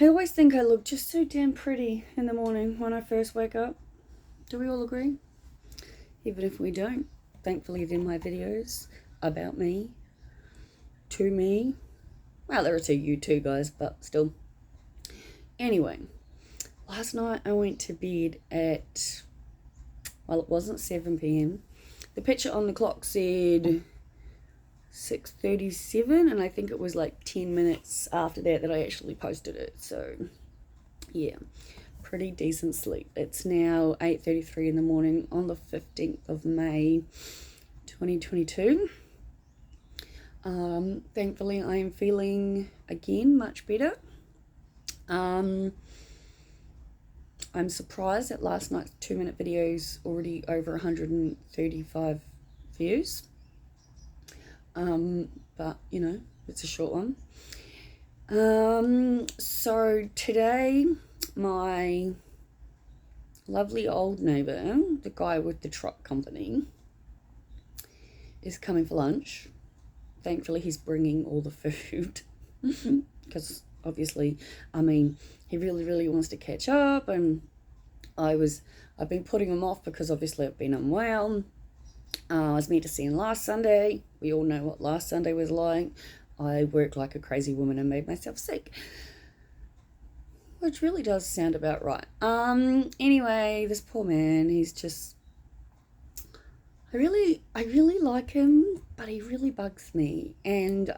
I always think I look just so damn pretty in the morning when I first wake up. Do we all agree? Even if we don't, thankfully they're my videos about me, to me. Well, there are to you too, guys, but still. Anyway, last night I went to bed at, well, it wasn't 7 p.m. The picture on the clock said 6:37, and I think it was like 10 minutes after that I actually posted it. So, yeah, pretty decent sleep. It's now 8:33 in the morning on the 15th of May 2022. Thankfully I am feeling again much better. I'm surprised that last night's 2-minute video's already over 135 views. But you know, it's a short one. So today my lovely old neighbour, the guy with the truck company, is coming for lunch. Thankfully he's bringing all the food because obviously, I mean, he really wants to catch up, and I've been putting him off because obviously I've been unwell. I was meant to see him last Sunday. We all know what last Sunday was like. I worked like a crazy woman and made myself sick, which really does sound about right. Anyway, this poor man, he's just, I really like him, but he really bugs me. And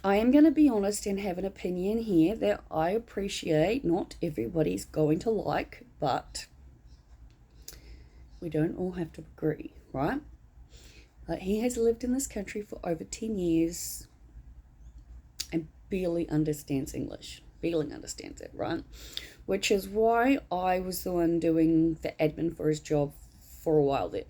I am going to be honest and have an opinion here that I appreciate not everybody's going to like, but we don't all have to agree, right? He has lived in this country for over 10 years and barely understands English. Barely understands it, right? Which is why I was the one doing the admin for his job for a while there.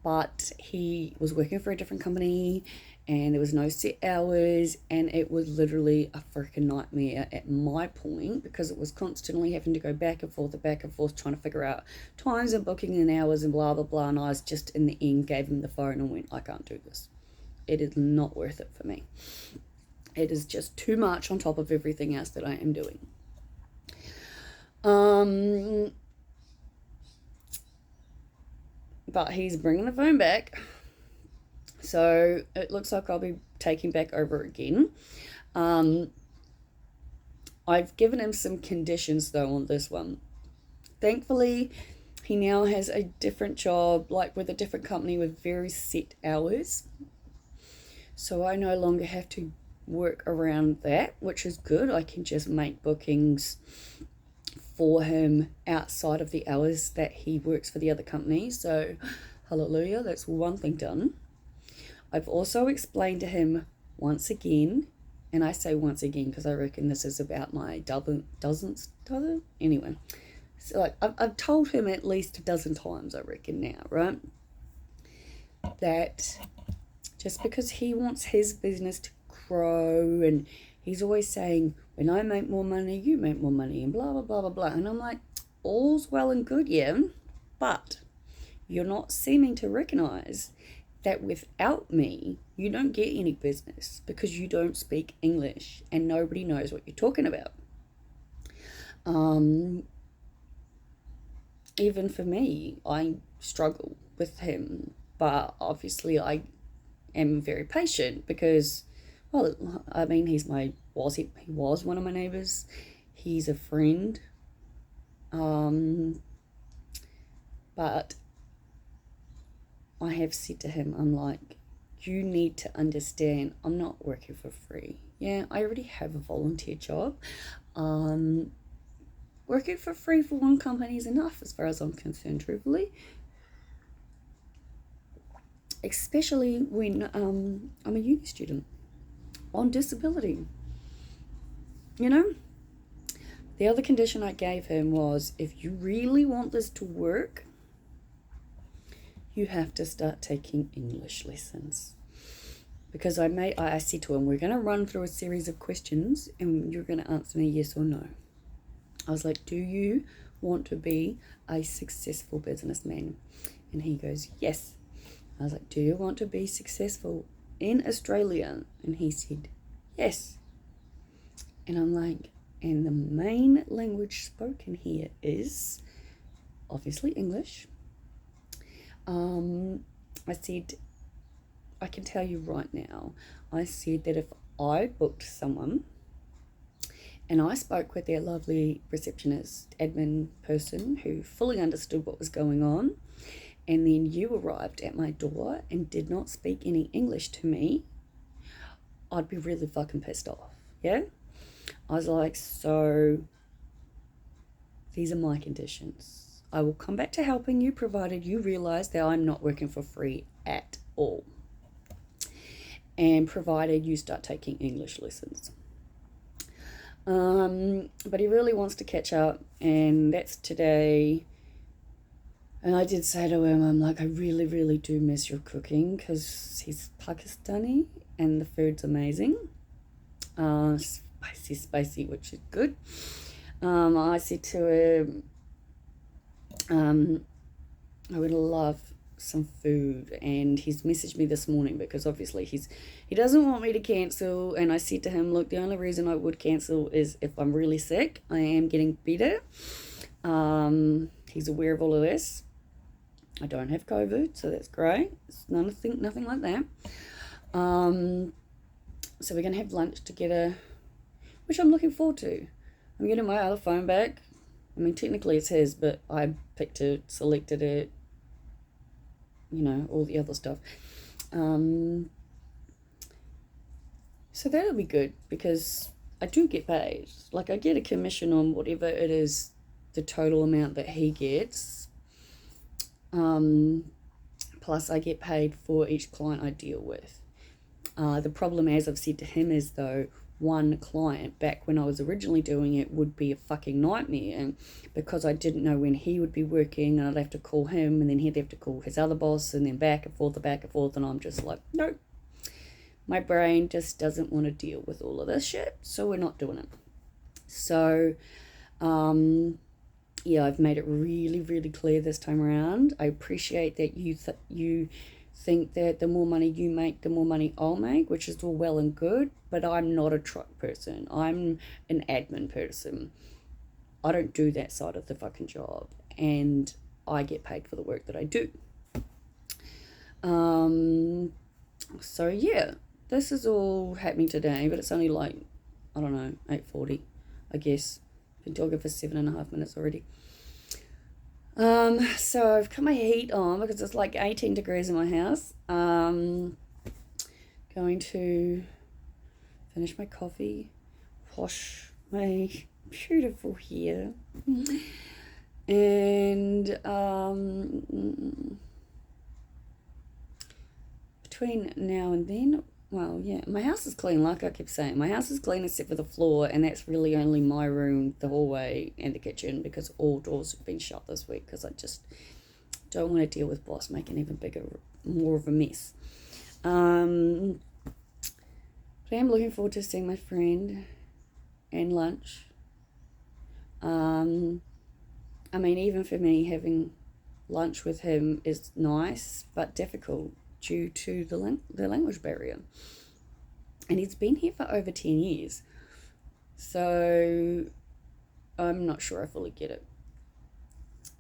But he was working for a different company and there was no set hours, and it was literally a freaking nightmare at my point because it was constantly having to go back and forth trying to figure out times and booking and hours and blah blah blah. And I was just, in the end, gave him the phone and went, I can't do this. It is not worth it for me. It is just too much on top of everything else that I am doing. But he's bringing the phone back, so it looks like I'll be taking back over again. I've given him some conditions though on this one. Thankfully, he now has a different job, like with a different company with very set hours. So I no longer have to work around that, which is good. I can just make bookings for him outside of the hours that he works for the other company. So hallelujah, that's one thing done. I've also explained to him once again, and I say once again because I reckon this is about my dozenth. Anyway, so like I've told him at least a dozen times, I reckon now, right? That just because he wants his business to grow, and he's always saying, when I make more money, you make more money, and blah, blah, blah, blah, blah. And I'm like, all's well and good, yeah, but you're not seeming to recognize that without me, you don't get any business because you don't speak English and nobody knows what you're talking about. Even for me, I struggle with him, but obviously I am very patient because, well, I mean, he was one of my neighbors. He's a friend. But I have said to him, I'm like, you need to understand, I'm not working for free. Yeah, I already have a volunteer job. Working for free for one company is enough as far as I'm concerned, truthfully. Especially when I'm a uni student on disability. You know? The other condition I gave him was, if you really want this to work, you have to start taking English lessons. Because I said to him, we're going to run through a series of questions and you're going to answer me yes or no. I was like, do you want to be a successful businessman? And he goes, yes. I was like, do you want to be successful in Australia? And he said, yes. And I'm like, and the main language spoken here is obviously English. I said, I can tell you right now, I said that if I booked someone and I spoke with their lovely receptionist, admin person who fully understood what was going on, and then you arrived at my door and did not speak any English to me, I'd be really fucking pissed off. Yeah? I was like, so these are my conditions. I will come back to helping you provided you realize that I'm not working for free at all. And provided you start taking English lessons. But he really wants to catch up, and that's today. And I did say to him, I'm like, I really, really do miss your cooking, because he's Pakistani and the food's amazing. Spicy, which is good. I said to him, I would love some food, and he's messaged me this morning because obviously he doesn't want me to cancel. And I said to him, look, the only reason I would cancel is if I'm really sick. I am getting better. He's aware of all of this. I don't have COVID, so that's great. It's nothing like that. So we're gonna have lunch together, which I'm looking forward to. I'm getting my other phone back. I mean, technically it's his, but I picked it, selected it, all the other stuff. So that'll be good because I do get paid. Like, I get a commission on whatever it is, the total amount that he gets. Plus I get paid for each client I deal with. The problem, as I've said to him, is though, one client back when I was originally doing it would be a fucking nightmare, and because I didn't know when he would be working, and I'd have to call him, and then he'd have to call his other boss, and then back and forth, and I'm just like, nope, my brain just doesn't want to deal with all of this shit, so we're not doing it. So yeah, I've made it really, really clear this time around. I appreciate that you think that the more money you make, the more money I'll make, which is all well and good, but I'm not a truck person. I'm an admin person. I don't do that side of the fucking job, and I get paid for the work that I do. So yeah, this is all happening today, but it's only like, I don't know, 8:40, I guess. Been talking for 7.5 minutes already. So I've got my heat on because it's like 18 degrees in my house. Going to finish my coffee, wash my beautiful hair, and between now and then, well, yeah, my house is clean, like I kept saying. My house is clean except for the floor, and that's really only my room, the hallway, and the kitchen, because all doors have been shut this week because I just don't want to deal with boss making even more of a mess. But I am looking forward to seeing my friend and lunch. I mean, even for me, having lunch with him is nice, but difficult due to the language barrier. And he's been here for over 10 years. So I'm not sure I fully get it.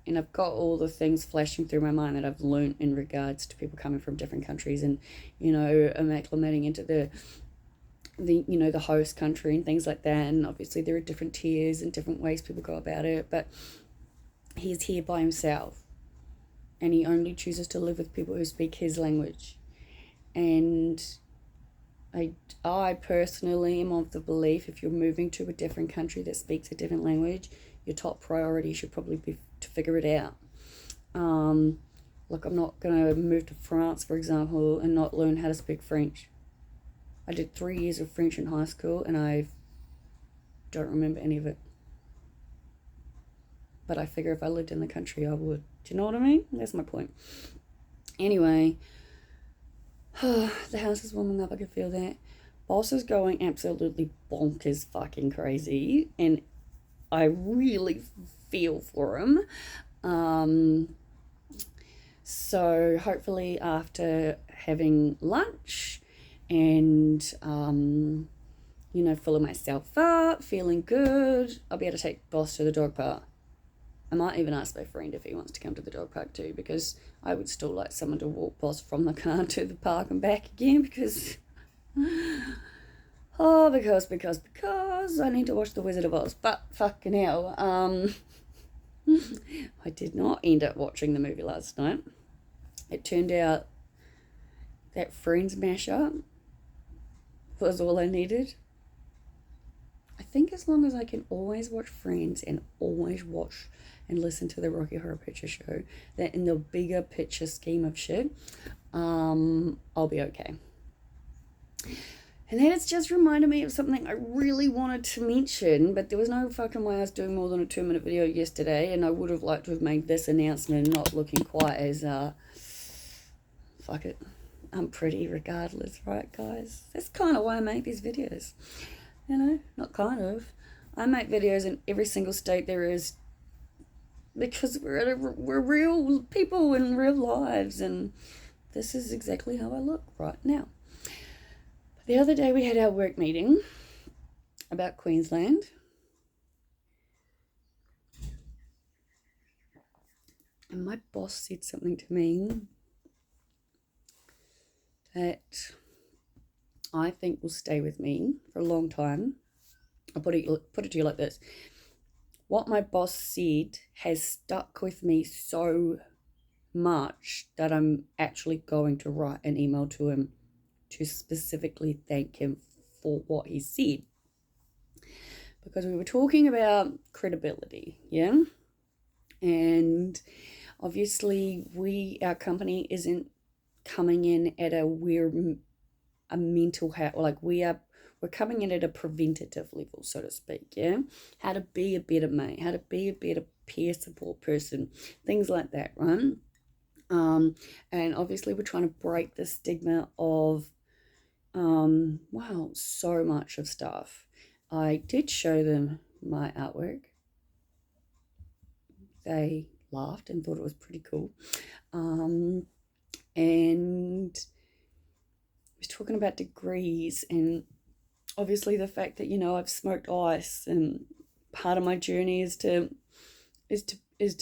And I've got all the things flashing through my mind that I've learned in regards to people coming from different countries and, acclimating into the host country and things like that. And obviously there are different tiers and different ways people go about it. But he's here by himself. And he only chooses to live with people who speak his language. And I personally am of the belief, if you're moving to a different country that speaks a different language, your top priority should probably be to figure it out. Like, I'm not going to move to France, for example, and not learn how to speak French. I did 3 years of French in high school, and I don't remember any of it. But I figure if I lived in the country, I would. Do you know what I mean? That's my point. Anyway, the house is warming up. I can feel that. Boss is going absolutely bonkers fucking crazy, and I really feel for him. So hopefully after having lunch and Full of myself up, feeling good, I'll be able to take boss to the dog park. I might even ask my friend if he wants to come to the dog park too, because I would still like someone to walk boss from the car to the park and back again, because because I need to watch The Wizard of Oz. But fucking hell, I did not end up watching the movie last night. It turned out that Friends mashup was all I needed. I think as long as I can always watch Friends and always watch and listen to the Rocky Horror Picture Show, that in the bigger picture scheme of shit, I'll be okay. And then it's just reminded me of something I really wanted to mention, but there was no fucking way I was doing more than a 2-minute video yesterday, and I would have liked to have made this announcement not looking quite as, fuck it, I'm pretty regardless, right, guys? That's kind of why I make these videos. Not kind of. I make videos in every single state there is, because we're real people in real lives, and this is exactly how I look right now. The other day we had our work meeting about Queensland. And my boss said something to me that I think will stay with me for a long time. I'll put it to you like this. What my boss said has stuck with me so much that I'm actually going to write an email to him to specifically thank him for what he said. Because we were talking about credibility, yeah? And obviously our company isn't coming in at we're mental health, like we're coming in at a preventative level, so to speak, yeah? How to be a better mate, how to be a better peer support person, things like that, right? And obviously we're trying to break the stigma of so much of stuff. I did show them my artwork. They laughed and thought it was pretty cool. And I was talking about degrees, and obviously the fact that, I've smoked ice, and part of my journey is to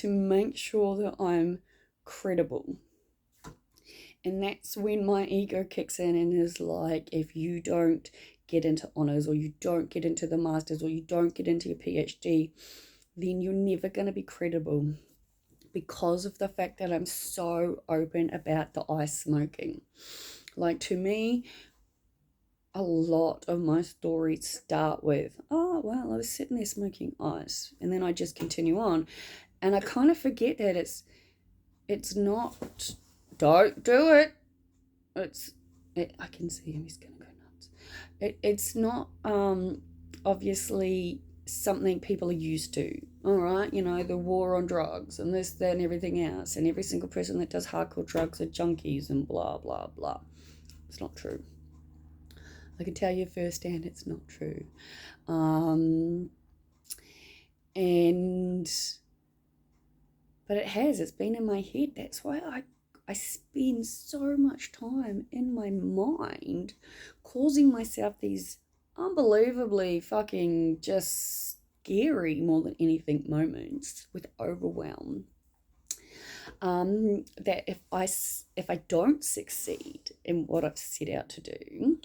make sure that I'm credible. And that's when my ego kicks in and is like, if you don't get into honours, or you don't get into the masters, or you don't get into your PhD, then you're never going to be credible, because of the fact that I'm so open about the ice smoking. Like, to me, a lot of my stories start with, oh, well, I was sitting there smoking ice, and then I just continue on. And I kind of forget that it's not, don't do it. I can see him, he's going to go nuts. It's not obviously something people are used to, all right? The war on drugs and this, that, and everything else. And every single person that does hardcore drugs are junkies and blah, blah, blah. It's not true. I can tell you firsthand it's not true. But it's been in my head. That's why I spend so much time in my mind causing myself these unbelievably fucking just scary, more than anything, moments with overwhelm. That if I don't succeed in what I've set out to do,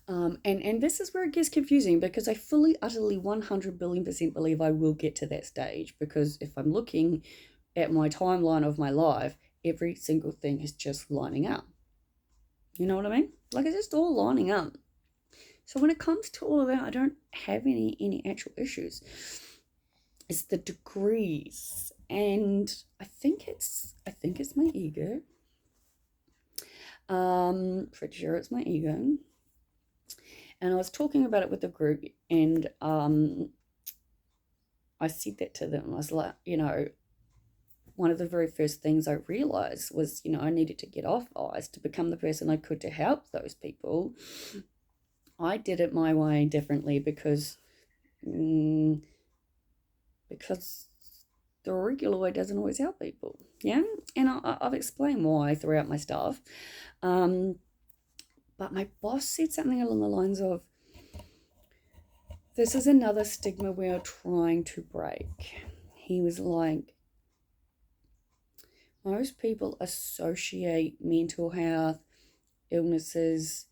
and this is where it gets confusing, because I fully, utterly, 100 billion% believe I will get to that stage, because if I'm looking at my timeline of my life, every single thing is just lining up. You know what I mean? Like, it's just all lining up. So when it comes to all of that, I don't have any actual issues. It's the degrees, and I think it's my ego. Pretty sure it's my ego. And I was talking about it with the group, and I said that to them. I was like, one of the very first things I realized was, I needed to get off ice to become the person I could to help those people. I did it my way differently because the regular way doesn't always help people. Yeah. And I've explained why throughout my stuff. But my boss said something along the lines of, this is another stigma we're trying to break. He was like, most people associate mental health, illnesses,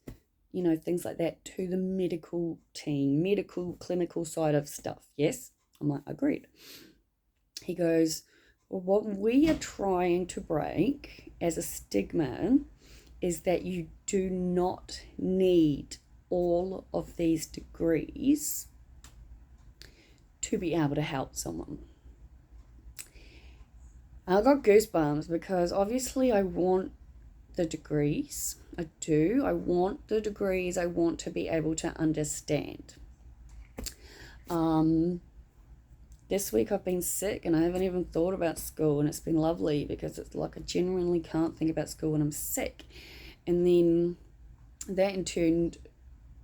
things like that to the medical team, medical, clinical side of stuff. Yes? I'm like, agreed. He goes, well, what we are trying to break as a stigma is that you do not need all of these degrees to be able to help someone. I got goosebumps because obviously I want the degrees. I do. I want the degrees. I want to be able to understand. This week I've been sick and I haven't even thought about school, and it's been lovely because it's like I genuinely can't think about school when I'm sick. And then that in turn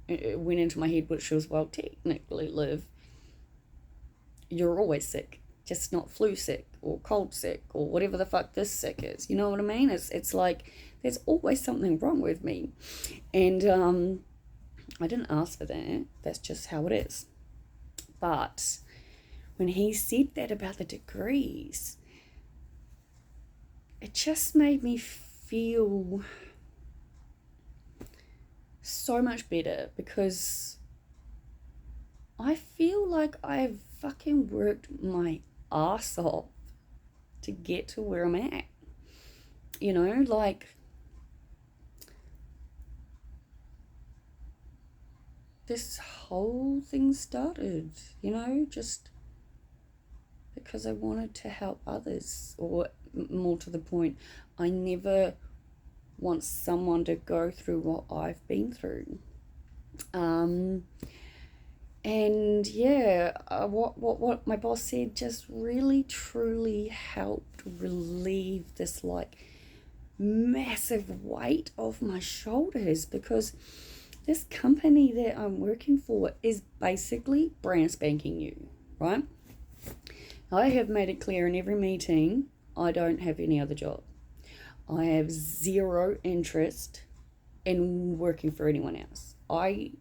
went into my head, which was, well, technically, Liv, you're always sick, just not flu sick or cold sick or whatever the fuck this sick is. You know what I mean? It's like there's always something wrong with me. And I didn't ask for that. That's just how it is. But when he said that about the degrees, it just made me feel so much better, because I feel like I've fucking worked my ass off to get to where I'm at. Like, this whole thing started, just because I wanted to help others, or more to the point, I never want someone to go through what I've been through. And yeah, what my boss said just really truly helped relieve this like massive weight off my shoulders, because this company that I'm working for is basically brand spanking new, right? I have made it clear in every meeting I don't have any other job. I have zero interest in working for anyone else. I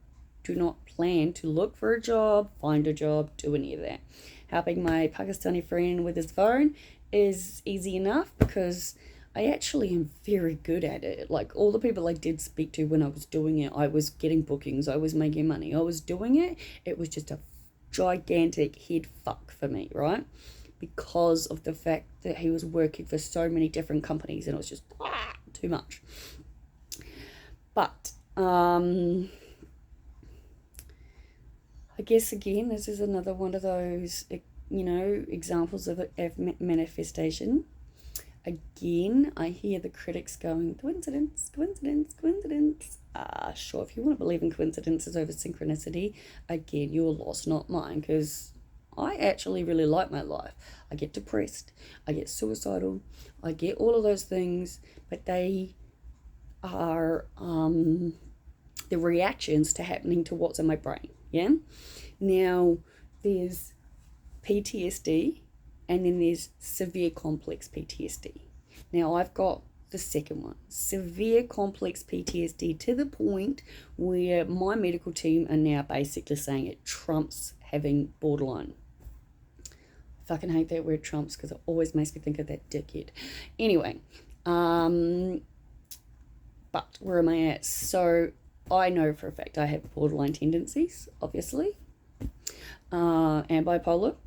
do not plan to look for a job, find a job, do any of that. Helping my Pakistani friend with his phone is easy enough because I actually am very good at it. Like, all the people I did speak to when I was doing it, I was getting bookings, I was making money, I was doing it. It was just a gigantic head fuck for me, right? Because of the fact that he was working for so many different companies and it was just too much. But I guess again, this is another one of those, examples of manifestation. Again, I hear the critics going, coincidence, coincidence, coincidence. Sure, if you want to believe in coincidences over synchronicity, again, you're lost, not mine, because I actually really like my life. I get depressed, I get suicidal, I get all of those things, but they are the reactions to happening to what's in my brain, yeah? Now, there's PTSD, and then there's severe complex PTSD. Now, I've got the second one, severe complex PTSD, to the point where my medical team are now basically saying it trumps having borderline. I fucking hate that word trumps because it always makes me think of that dickhead. Anyway, but where am I at? So I know for a fact I have borderline tendencies, obviously, and bipolar.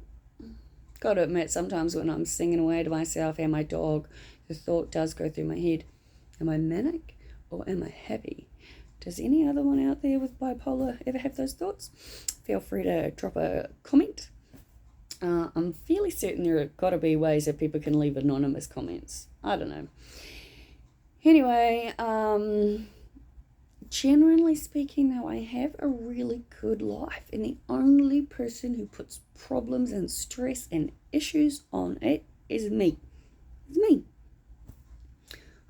Gotta admit, sometimes when I'm singing away to myself and my dog, the thought does go through my head, am I manic or am I happy? Does any other one out there with bipolar ever have those thoughts? Feel free to drop a comment. I'm fairly certain there have got to be ways that people can leave anonymous comments. I don't know. Anyway, generally speaking, though, I have a really good life, and the only person who puts problems and stress and issues on it is me. It's me.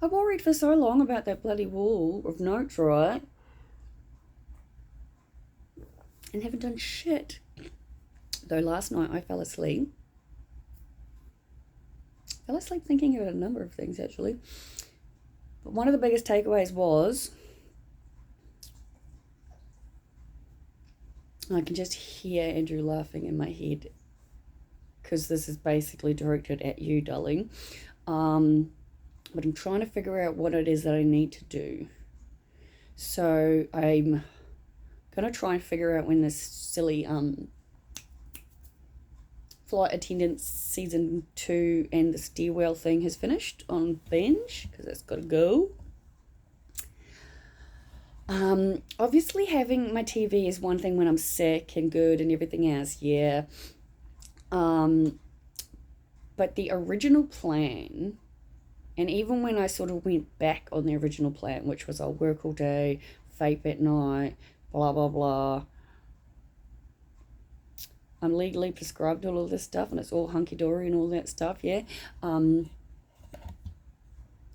I worried for so long about that bloody wall of notes, right? And haven't done shit. Though last night I fell asleep. Thinking about a number of things, actually. But one of the biggest takeaways was I can just hear Andrew laughing in my head because this is basically directed at you, darling. But I'm trying to figure out what it is that I need to do. So I'm going to try and figure out when this silly Flight Attendant Season 2 and the stairwell thing has finished on binge, because it's got to go. Obviously having my TV is one thing when I'm sick and good and everything else, yeah. But the original plan, and even when I sort of went back on the original plan, which was I'll work all day, vape at night, blah, blah, blah. I'm legally prescribed all of this stuff and it's all hunky-dory and all that stuff, yeah. I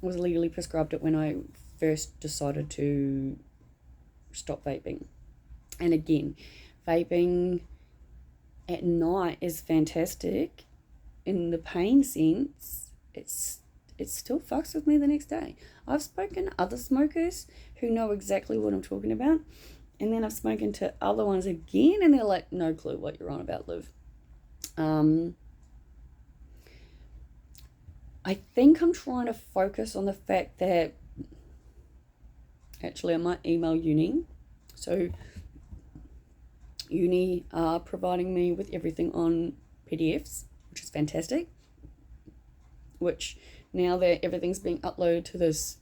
was legally prescribed it when I first decided to stop vaping. And again, vaping at night is fantastic in the pain sense. It still fucks with me the next day. I've spoken to other smokers who know exactly what I'm talking about, and then I've spoken to other ones again and they're like, no clue what you're on about, Liv. I think I'm trying to focus on the fact that actually I might email uni. So uni are providing me with everything on PDFs, which is fantastic. Which now that everything's being uploaded to this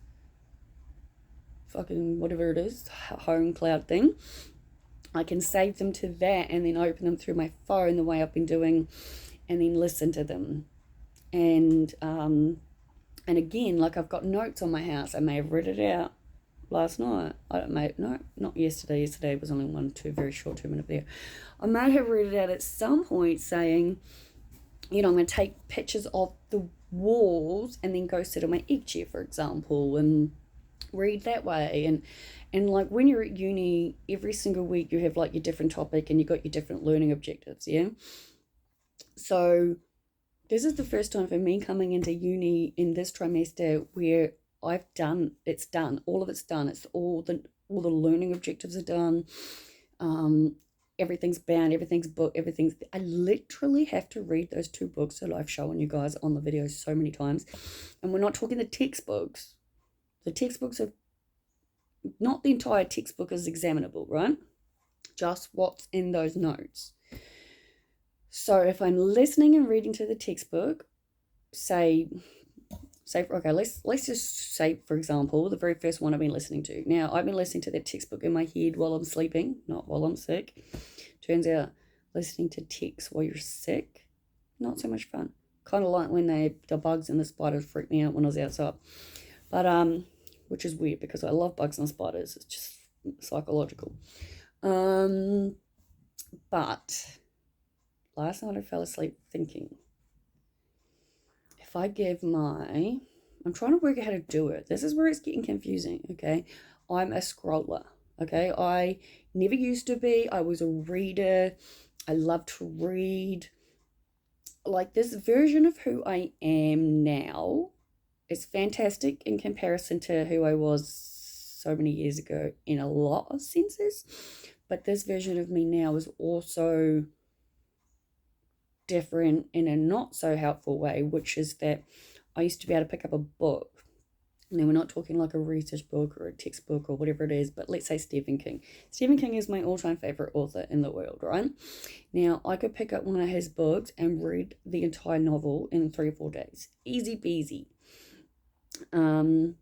fucking whatever it is, home cloud thing, I can save them to that and then open them through my phone the way I've been doing and then listen to them. And again, like I've got notes on my house. I may have read it out last night. Not yesterday. Yesterday was only 2 very short 2-minute video. I may have read it out at some point saying, I'm going to take pictures of the walls and then go sit on my egg chair, for example, and read that way. And like when you're at uni, every single week you have like your different topic and you got your different learning objectives, yeah? So this is the first time for me coming into uni in this trimester where it's done. All of it's done. It's all the learning objectives are done. Everything's bound, everything's booked, I literally have to read those 2 books that I've shown you guys on the video so many times. And we're not talking the textbooks. The textbooks are not the entire textbook is examinable, right? Just what's in those notes. So if I'm listening and reading to the textbook, say okay, let's just say, for example, the very first one I've been listening to. Now, I've been listening to that textbook in my head while I'm sleeping, not while I'm sick. Turns out listening to text while you're sick, not so much fun. Kind of like when the bugs and the spiders freaked me out when I was outside. But, which is weird because I love bugs and spiders. It's just psychological. But last night I fell asleep thinking, if I give I'm trying to work out how to do it. This is where it's getting confusing, okay? I'm a scroller, okay? I never used to be. I was a reader. I love to read. Like this version of who I am now is fantastic in comparison to who I was so many years ago in a lot of senses. But this version of me now is also different in a not so helpful way, which is that I used to be able to pick up a book. Now, we're not talking like a research book or a textbook or whatever it is, but let's say Stephen King. Stephen King is my all-time favorite author in the world, right? Now, I could pick up one of his books and read the entire novel in 3 or 4 days. Easy peasy. And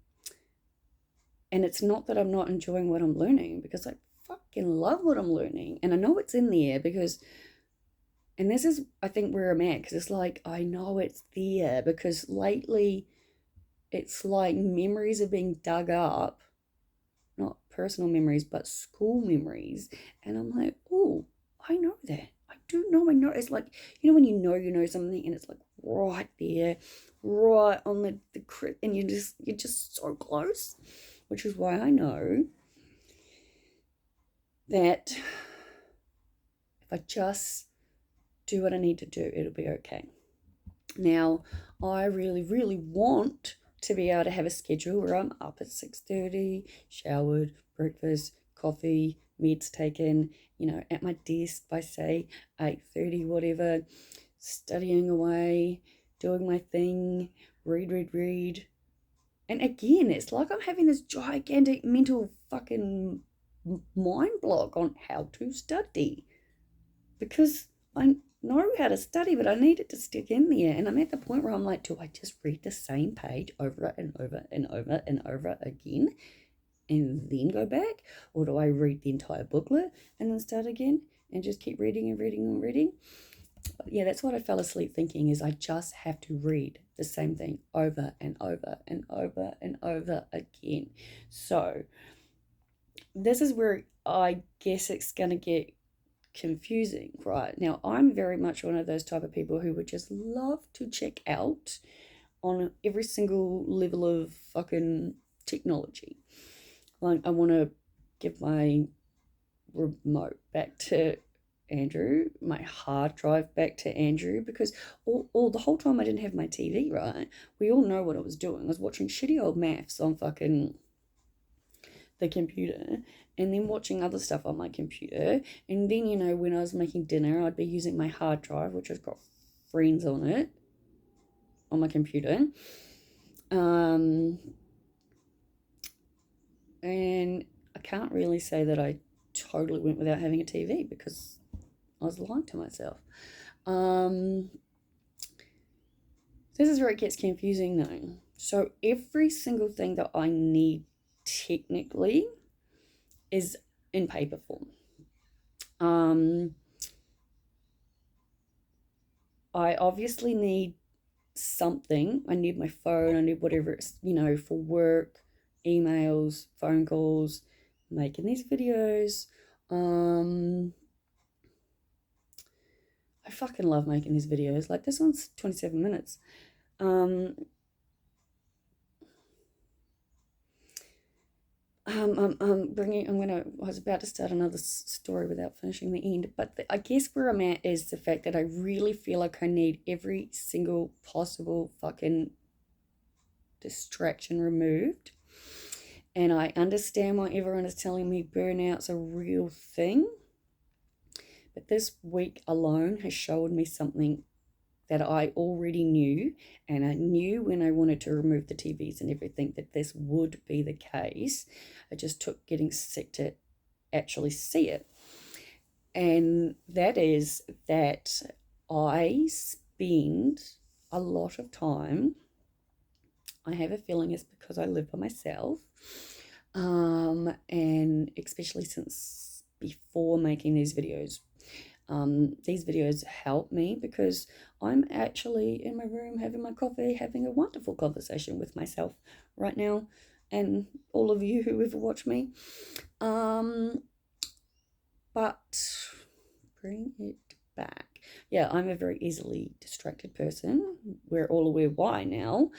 it's not that I'm not enjoying what I'm learning, because I fucking love what I'm learning. And I know it's in there because... And this is, I think, where I'm at, because it's like, I know it's there, because lately it's like memories are being dug up, not personal memories, but school memories. And I'm like, oh, I know that. I do know, I know. It's like, when you know something and it's like right there, right on the and you're just so close, which is why I know that if I just do what I need to do, it'll be okay. Now, I really, really want to be able to have a schedule where I'm up at 6:30, showered, breakfast, coffee, meds taken, at my desk by say 8:30, whatever, studying away, doing my thing, read. And again, it's like I'm having this gigantic mental fucking mind block on how to study, because I know how to study, but I need it to stick in there. And I'm at the point where I'm like, do I just read the same page over and over and over and over again and then go back? Or do I read the entire booklet and then start again and just keep reading and reading and reading? Yeah, that's what I fell asleep thinking, is I just have to read the same thing over and over and over and over again. So this is where I guess it's going to get confusing, right? Now, I'm very much one of those type of people who would just love to check out on every single level of fucking technology. Like, I want to give my remote back to Andrew, my hard drive back to Andrew, because all the whole time I didn't have my TV, right? We all know what I was doing. I was watching shitty old maths on fucking the computer, and then watching other stuff on my computer. And then, when I was making dinner, I'd be using my hard drive, which has got Friends on it, on my computer. And I can't really say that I totally went without having a TV, because I was lying to myself. This is where it gets confusing though. So every single thing that I need technically is in paper form. I obviously need something. I need my phone. I need whatever it's, for work, emails, phone calls, making these videos. I fucking love making these videos. Like, this one's 27 minutes. I was about to start another story without finishing the end, but I guess where I'm at is the fact that I really feel like I need every single possible fucking distraction removed. And I understand why everyone is telling me burnout's a real thing, but this week alone has showed me something that I already knew, and I knew when I wanted to remove the TVs and everything that this would be the case. I just took getting sick to actually see it. And that is that I spend a lot of time, I have a feeling it's because I live by myself, and especially since before making these videos. These videos help me because I'm actually in my room having my coffee, having a wonderful conversation with myself right now, and all of you who ever watch me. But bring it back. Yeah, I'm a very easily distracted person. We're all aware why now.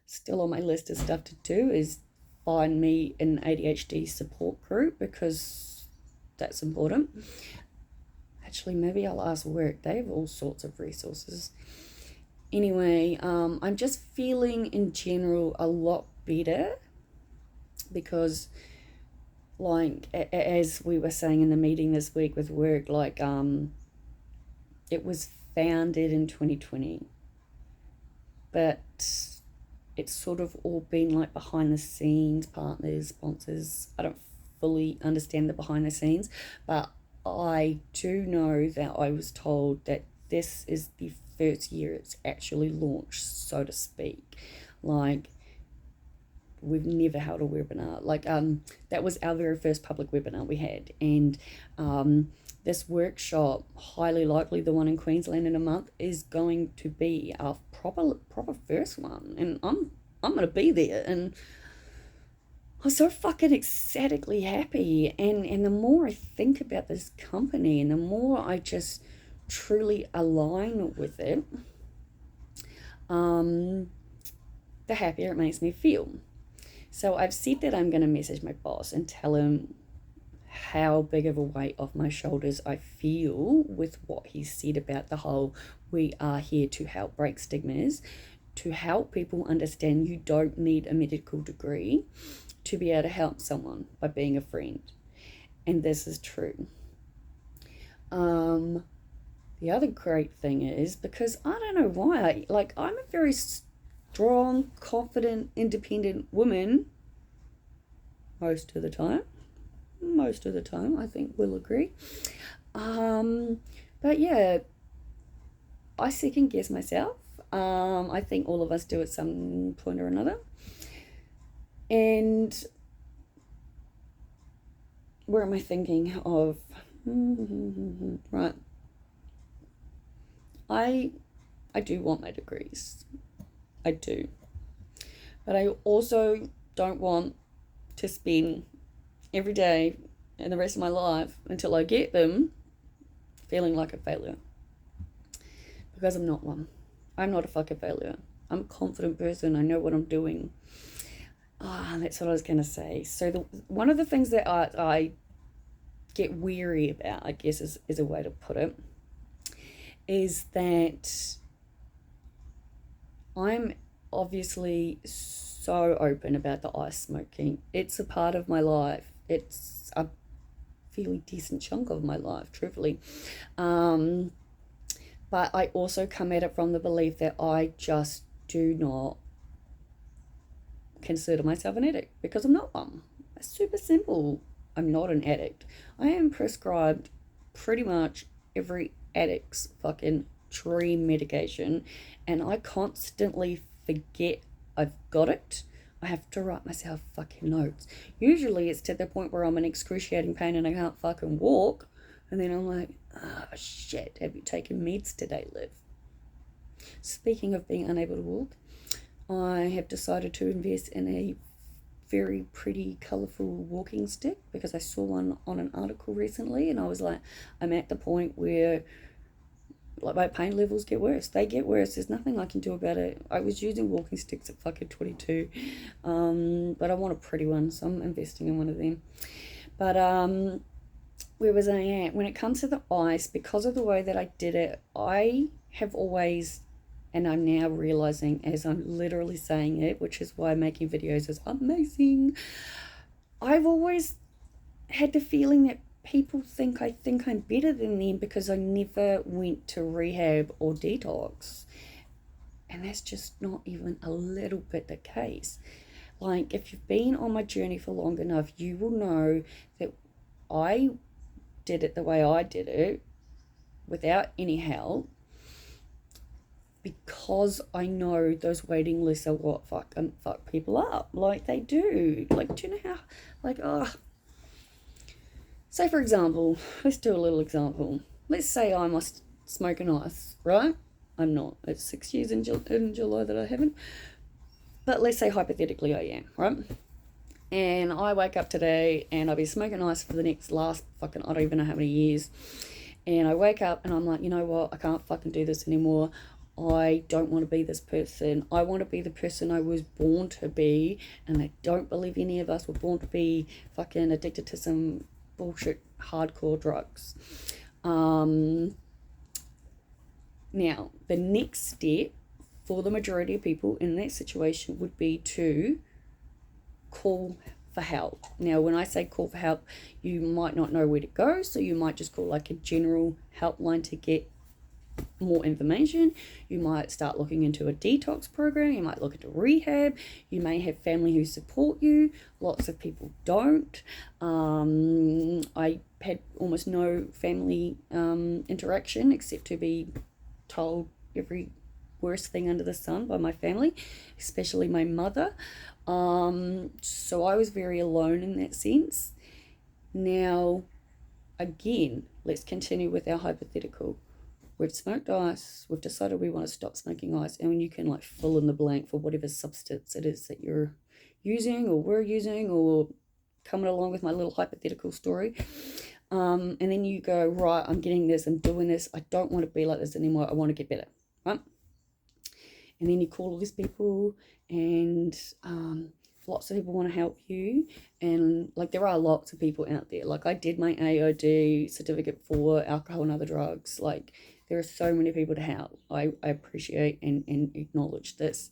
Still on my list of stuff to do is find me an ADHD support group, because that's important. Actually, maybe I'll ask work. They have all sorts of resources. Anyway, I'm just feeling in general a lot better, because, like, as we were saying in the meeting this week with work, like, it was founded in 2020, but it's sort of all been like behind the scenes, partners, sponsors. I don't fully understand the behind the scenes, but I do know that I was told that this is the first year it's actually launched, so to speak. Like, we've never held a webinar. Like, that was our very first public webinar we had. And this workshop, highly likely the one in Queensland in a month, is going to be our proper first one. And I'm going to be there. And I was so fucking ecstatically happy. And the more I think about this company and the more I just truly align with it, the happier it makes me feel. So I've said that I'm going to message my boss and tell him how big of a weight off my shoulders I feel with what he said about the whole, we are here to help break stigmas, to help people understand you don't need a medical degree to be able to help someone by being a friend. And this is true. The other great thing is, because I don't know why, I'm a very strong, confident, independent woman most of the time. Most of the time, I think we'll agree. But yeah, I second guess myself. I think all of us do at some point or another. And where am I thinking of? Right. I do want my degrees. I do. But I also don't want to spend every day and the rest of my life until I get them feeling like a failure. Because I'm not one. I'm not a fucking failure. I'm a confident person. I know what I'm doing. That's what I was going to say. So one of the things that I get weary about, I guess is a way to put it, is that I'm obviously so open about the ice smoking. It's a part of my life. It's a fairly decent chunk of my life, truthfully. But I also come at it from the belief that I just do not consider myself an addict, because I'm not one. It's super simple. I'm not an addict. I am prescribed pretty much every addict's fucking dream medication, and I constantly forget I've got it. I have to write myself fucking notes. Usually it's to the point where I'm in excruciating pain and I can't fucking walk, and then I'm like, shit, have you taken meds today, Liv? Speaking of being unable to walk, I have decided to invest in a very pretty, colourful walking stick, because I saw one on an article recently, and I was like, I'm at the point where my pain levels get worse. They get worse. There's nothing I can do about it. I was using walking sticks at fucking 22, but I want a pretty one, so I'm investing in one of them. But where was I at? When it comes to the ice, because of the way that I did it, I have always, and I'm now realizing as I'm literally saying it, which is why making videos is amazing, I've always had the feeling that people think I'm better than them because I never went to rehab or detox. And that's just not even a little bit the case. Like, if you've been on my journey for long enough, you will know that I did it the way I did it, without any help, because I know those waiting lists are what fuck people up. Like, they do. Like, do you know how, say for example, let's do a little example. Let's say I must smoke an ice, right? I'm not. It's 6 years in July that I haven't. But let's say hypothetically I am, right? And I wake up today and I've been smoking ice for the last fucking, I don't even know how many years. And I wake up and I'm like, you know what? I can't fucking do this anymore. I don't want to be this person. I want to be the person I was born to be. And I don't believe any of us were born to be fucking addicted to some bullshit hardcore drugs. Now, the next step for the majority of people in that situation would be to call for help. Now, when I say call for help, you might not know where to go, so you might just call like a general helpline to get more information. You might start looking into a detox program. You might look into rehab. You may have family who support you. Lots of people don't. I had almost no family interaction, except to be told every worst thing under the sun by my family, especially my mother. So I was very alone in that sense. Now, again, let's continue with our hypothetical. We've smoked ice, we've decided we want to stop smoking ice, and you can like fill in the blank for whatever substance it is that you're using or we're using, or coming along with my little hypothetical story. And then you go, right, I'm getting this, I'm doing this, I don't want to be like this anymore, I want to get better, right? And then you call all these people, and lots of people want to help you. And like, there are lots of people out there. Like, I did my AOD certificate for alcohol and other drugs. Like, there are so many people to help. I appreciate and acknowledge this.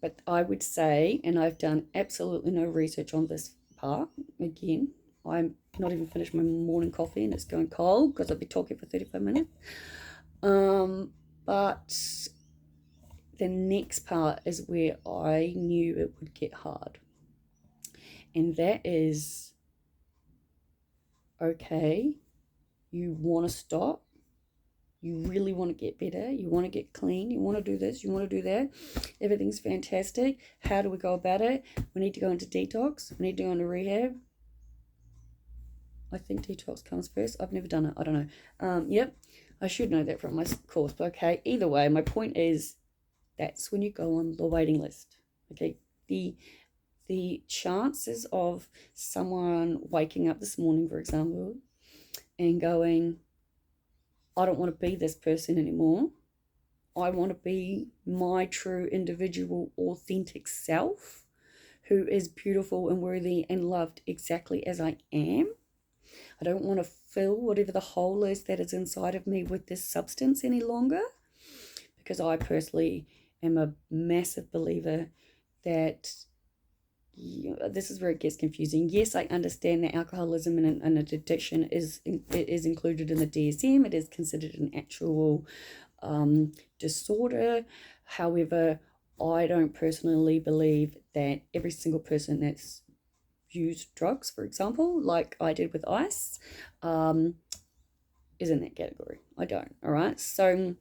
But I would say, and I've done absolutely no research on this part, again, I'm not even finished my morning coffee and it's going cold because I've been talking for 35 minutes. But the next part is where I knew it would get hard. And that is, okay, you want to stop. You really want to get better. You want to get clean. You want to do this. You want to do that. Everything's fantastic. How do we go about it? We need to go into detox. We need to go into rehab. I think detox comes first. I've never done it. I don't know. Yep. I should know that from my course. But okay. Either way, my point is that's when you go on the waiting list. Okay. The chances of someone waking up this morning, for example, and going, I don't want to be this person anymore. I want to be my true individual, authentic self who is beautiful and worthy and loved exactly as I am. I don't want to fill whatever the hole is that is inside of me with this substance any longer, because I personally am a massive believer that this is where it gets confusing. Yes, I understand that alcoholism and addiction is included in the DSM. It is considered an actual disorder. However, I don't personally believe that every single person that's used drugs, for example, like I did with ice, is in that category. I don't. All right. So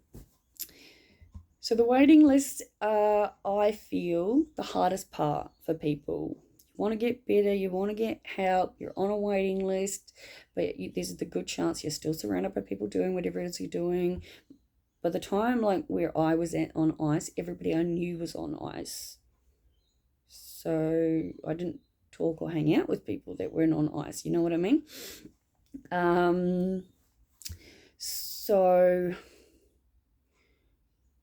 the waiting list, I feel the hardest part for people. You want to get better, you want to get help, you're on a waiting list, but there's the good chance you're still surrounded by people doing whatever it is you're doing. By the time like where I was at on ice, everybody I knew was on ice. So I didn't talk or hang out with people that weren't on ice. You know what I mean? So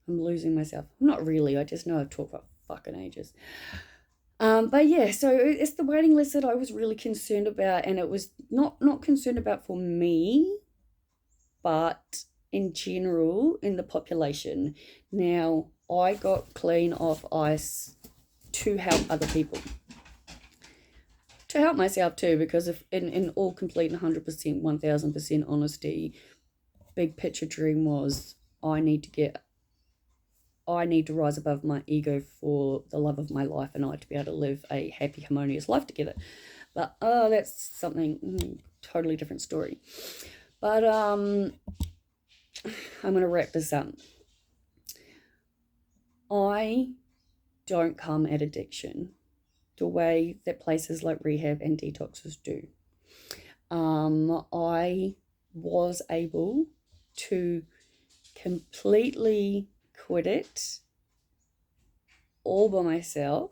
I'm losing myself. Not really. I just know I've talked for fucking ages. But yeah, so it's the waiting list that I was really concerned about, and it was not concerned about for me, but in general in the population. Now, I got clean off ice to help other people. To help myself too, because if in all complete and 100%, 1000% honesty, big picture dream was I need to rise above my ego for the love of my life and I to be able to live a happy, harmonious life together. But that's something totally different story. But I'm going to wrap this up. I don't come at addiction the way that places like rehab and detoxes do. I was able to completely quit it all by myself.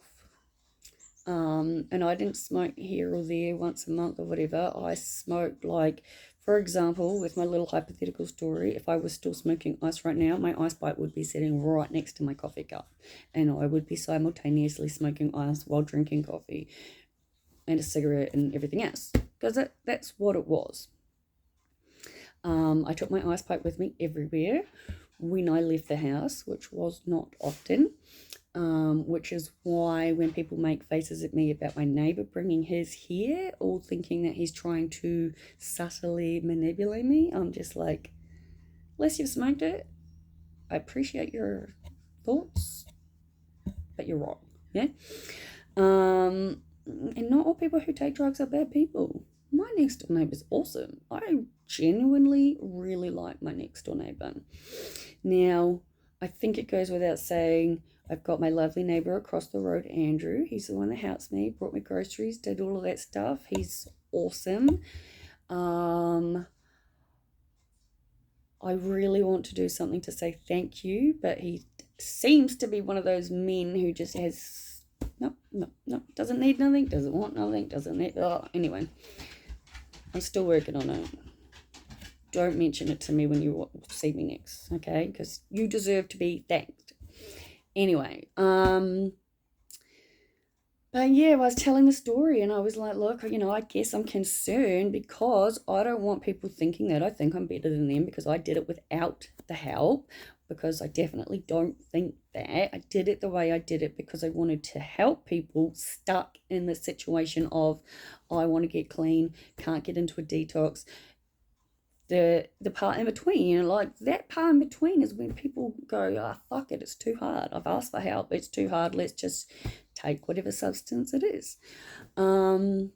And I didn't smoke here or there once a month or whatever. I smoked, like, for example, with my little hypothetical story, if I was still smoking ice right now, my ice pipe would be sitting right next to my coffee cup, and I would be simultaneously smoking ice while drinking coffee and a cigarette and everything else, because that's what it was. I took my ice pipe with me everywhere when I left the house, which was not often. Which is why when people make faces at me about my neighbour bringing his here, all thinking that he's trying to subtly manipulate me, I'm just like, unless you've smoked it, I appreciate your thoughts, but you're wrong, yeah? And not all people who take drugs are bad people. My next door neighbour's awesome. I genuinely really like my next door neighbour. Now, I think it goes without saying, I've got my lovely neighbour across the road, Andrew. He's the one that helps me, brought me groceries, did all of that stuff. He's awesome. I really want to do something to say thank you, but he seems to be one of those men who just has, no, doesn't need nothing, doesn't want nothing, doesn't need, anyway. I'm still working on it. Don't mention it to me when you see me next, okay? Because you deserve to be thanked. Anyway, but yeah, I was telling the story and I was like, look, I guess I'm concerned because I don't want people thinking that I think I'm better than them because I did it without the help. because I definitely don't think that. I did it the way I did it because I wanted to help people stuck in the situation of, I want to get clean, can't get into a detox. The part in between, like that part in between is when people go, fuck it, it's too hard. I've asked for help, it's too hard. Let's just take whatever substance it is. And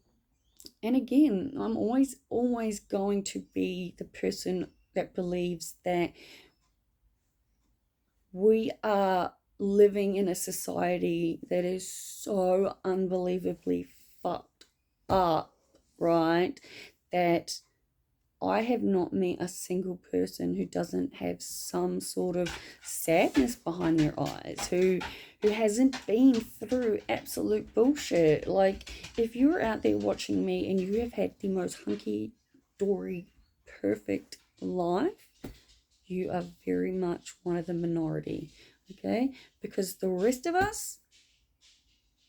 again, I'm always going to be the person that believes that we are living in a society that is so unbelievably fucked up, right? That I have not met a single person who doesn't have some sort of sadness behind their eyes, who hasn't been through absolute bullshit. Like, if you're out there watching me and you have had the most hunky-dory, perfect life, you are very much one of the minority, okay? Because the rest of us,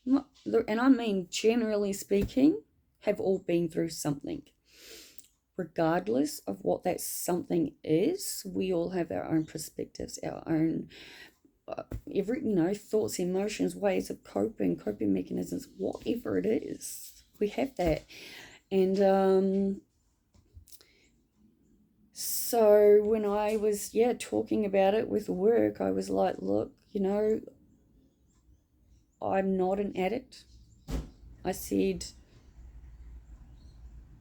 and I mean generally speaking, have all been through something. Regardless of what that something is, we all have our own perspectives, our own thoughts, emotions, ways of coping mechanisms, whatever it is. We have that. And so when I was talking about it with work, I was like, look, I'm not an addict. I said,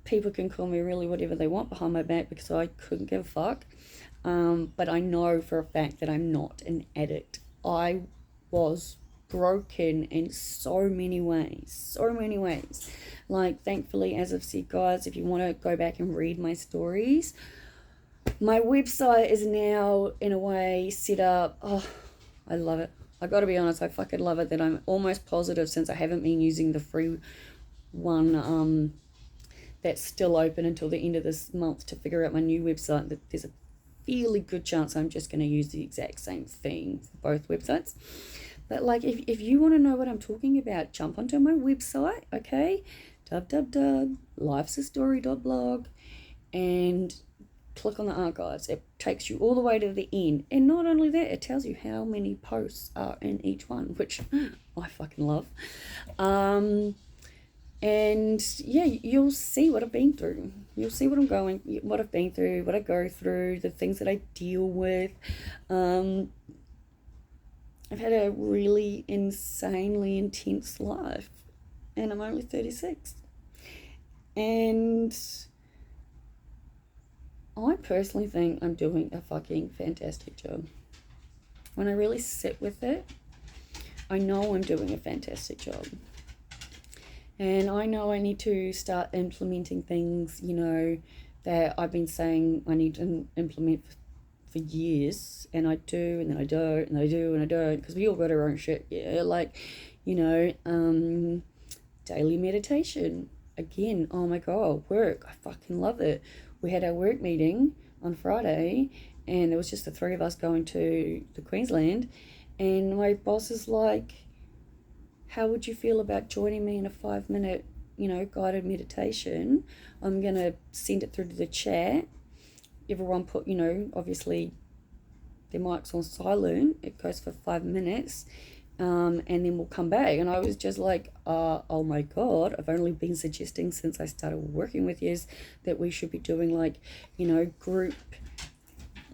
people can call me really whatever they want behind my back because I couldn't give a fuck. But I know for a fact that I'm not an addict. I was broken in so many ways. Like, thankfully, as I've said, guys, if you want to go back and read my stories, my website is now, in a way, set up. Oh, I love it. I got to be honest, I fucking love it that I'm almost positive, since I haven't been using the free one, that's still open until the end of this month to figure out my new website, that there's a fairly good chance I'm just going to use the exact same thing for both websites. But like, if you want to know what I'm talking about, jump onto my website, okay? www.lifesastory.blog, and click on the archives. It takes you all the way to the end. And not only that, it tells you how many posts are in each one, which I fucking love. And yeah, you'll see what I've been through. You'll see what I've been through, what I go through, the things that I deal with. I've had a really insanely intense life, and I'm only 36. And I personally think I'm doing a fucking fantastic job. When I really sit with it, I know I'm doing a fantastic job. And I know I need to start implementing things, that I've been saying I need to implement for years. And I do, and then I don't, and I do, and I don't. Because we all got our own shit, yeah? Like, daily meditation. Again, oh my God, work. I fucking love it. We had our work meeting on Friday, and there was just the three of us going to the Queensland. And my boss is like, how would you feel about joining me in a 5-minute, guided meditation? I'm going to send it through to the chat. Everyone put, obviously their mics on silent. It goes for 5 minutes. And then we'll come back. And I was just like, oh my God, I've only been suggesting since I started working with you that we should be doing group,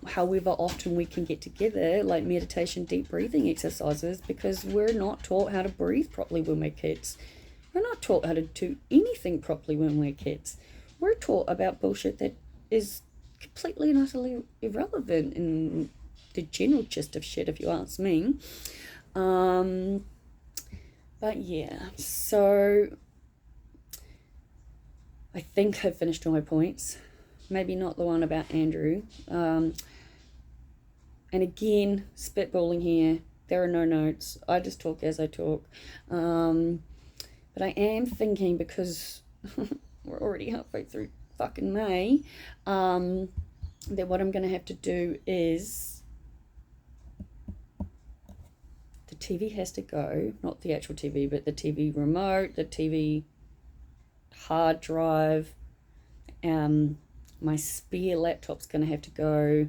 however often we can get together, like meditation, deep breathing exercises, because we're not taught how to breathe properly when we're kids. We're not taught how to do anything properly when we're kids. We're taught about bullshit that is completely and utterly irrelevant in the general gist of shit, if you ask me. But yeah, so I think I've finished all my points. Maybe not the one about Andrew. And again, spitballing here. There are no notes. I just talk as I talk. But I am thinking, because we're already halfway through fucking May, that what I'm going to have to do is, the TV has to go. Not the actual TV, but the TV remote, the TV hard drive. My spare laptop's going to have to go.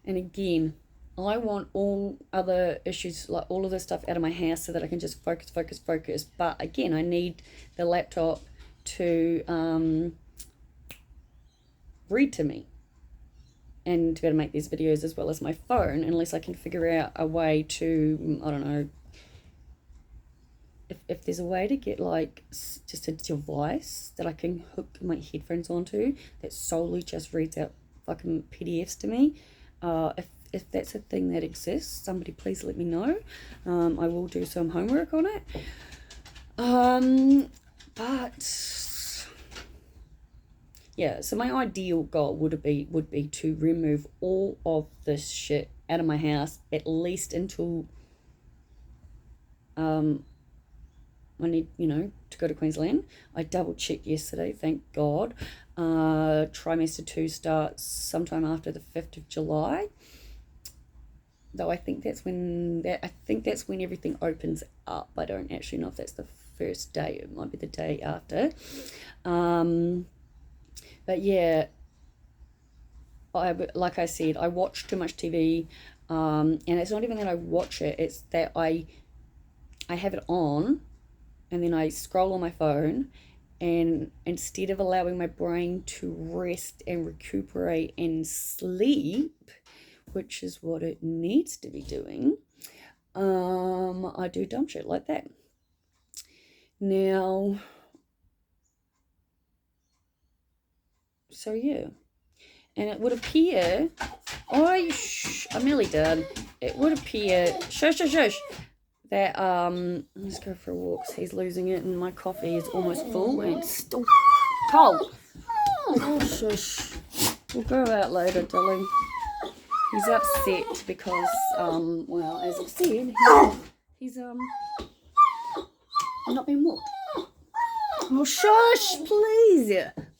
And again, I want all other issues, like all of this stuff out of my house so that I can just focus. But again, I need the laptop to read to me and to be able to make these videos, as well as my phone, unless I can figure out a way to, I don't know, if there's a way to get like just a device that I can hook my headphones onto that solely just reads out fucking PDFs to me. If that's a thing that exists, somebody please let me know. I will do some homework on it. But yeah, so my ideal goal would be to remove all of this shit out of my house, at least until I need, to go to Queensland. I double checked yesterday, thank God. Trimester 2 starts sometime after the 5th of July. Though I think that's when everything opens up. I don't actually know if that's the first day. It might be the day after. But yeah, like I said, I watch too much TV, and it's not even that I watch it, it's that I have it on, and then I scroll on my phone, and instead of allowing my brain to rest and recuperate and sleep, which is what it needs to be doing, I do dumb shit like that. Now, so yeah, and it would appear, I'm nearly done. It would appear, shush, that let's go for a walk. He's losing it, and my coffee is almost full, and it's still cold. Oh shush. We'll go out later, darling. He's upset because well, as I've said, he's not being walked. Oh shush, please.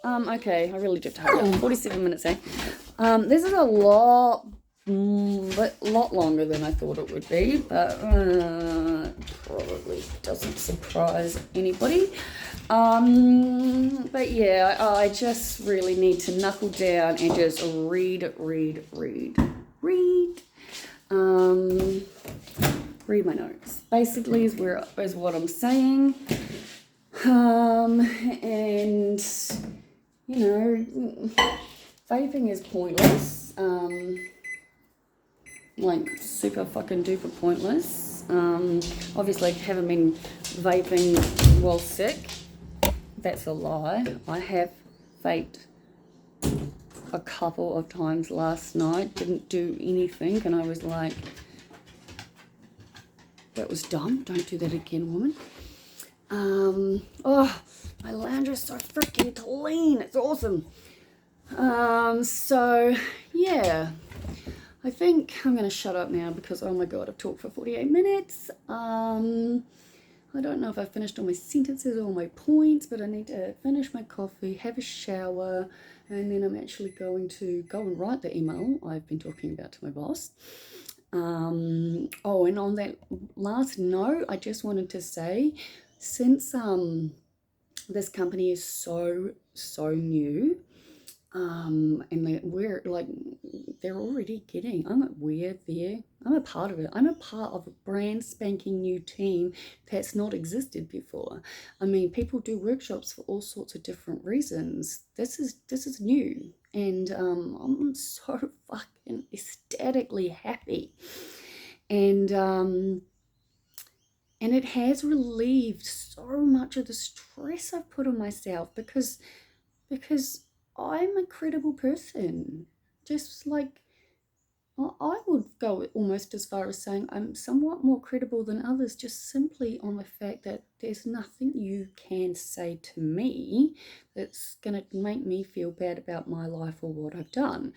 Okay, I really do have to hurry up. 47 minutes, eh? This is a lot longer than I thought it would be, but probably doesn't surprise anybody. But yeah, I just really need to knuckle down and just read. Read my notes. Basically, is what I'm saying. And vaping is pointless. Like super fucking duper pointless. Obviously, I haven't been vaping while sick. That's a lie. I have vaped a couple of times last night. Didn't do anything, and I was like, that was dumb. Don't do that again, woman. Oh, my lounge is so freaking clean. It's awesome. So yeah, I think I'm going to shut up now because, oh my God, I've talked for 48 minutes. I don't know if I've finished all my sentences or all my points, but I need to finish my coffee, have a shower, and then I'm actually going to go and write the email I've been talking about to my boss. Oh, and on that last note, I just wanted to say, since this company is so new, and they're already getting, I'm a part of it. I'm a part of a brand spanking new team that's not existed before. I mean, people do workshops for all sorts of different reasons. This is new, and I'm so fucking ecstatically happy, and it has relieved so much of the stress I've put on myself because I'm a credible person. Just like, I would go almost as far as saying I'm somewhat more credible than others, just simply on the fact that there's nothing you can say to me that's going to make me feel bad about my life or what I've done.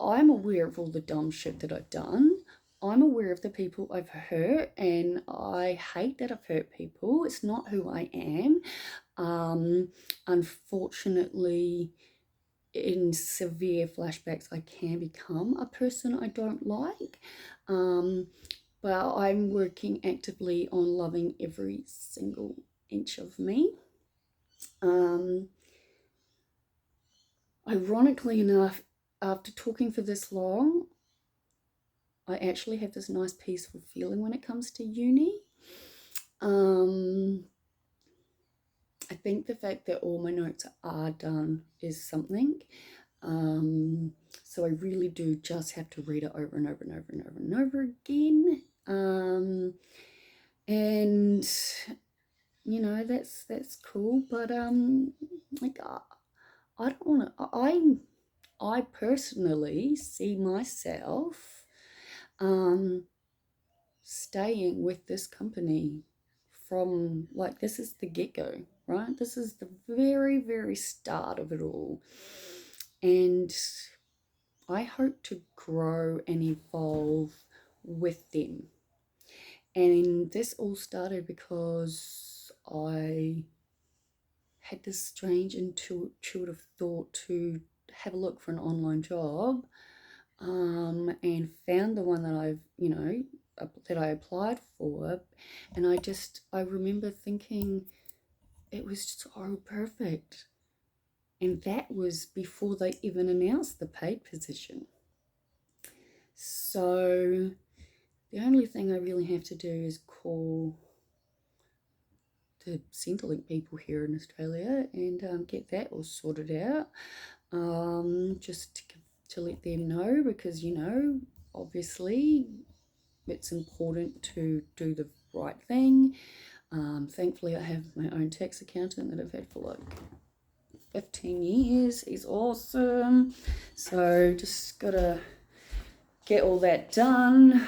I'm aware of all the dumb shit that I've done. I'm aware of the people I've hurt, and I hate that I've hurt people. It's not who I am. Unfortunately, in severe flashbacks, I can become a person I don't like. But I'm working actively on loving every single inch of me. Ironically enough, after talking for this long, I actually have this nice peaceful feeling when it comes to uni. I think the fact that all my notes are done is something. So I really do just have to read it over and over and over and over and over again. And you know, that's cool, but like I don't want to. I personally see myself staying with this company from, like, this is the get-go, right? This is the very, very start of it all. And I hope to grow and evolve with them. And this all started because I had this strange intuitive thought to have a look for an online job, and found the one that I applied for, and I remember thinking it was so perfect. And that was before they even announced the paid position. So the only thing I really have to do is call the Centrelink people here in Australia and get that all sorted out, just to let them know, because, you know, obviously it's important to do the right thing. Thankfully, I have my own tax accountant that I've had for like 15 years. He's awesome. So just gotta get all that done.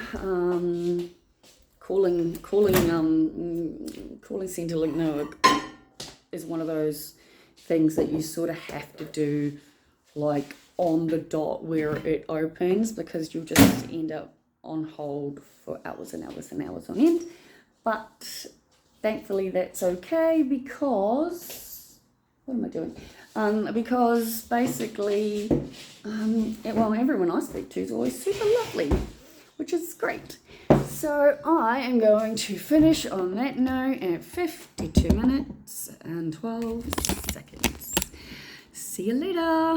Calling Centrelink Network is one of those things that you sort of have to do like on the dot where it opens, because you'll just end up on hold for hours and hours and hours on end. But thankfully that's okay, because what am I doing? Because basically, everyone I speak to is always super lovely, which is great. So I am going to finish on that note at 52 minutes and 12 seconds. See you later.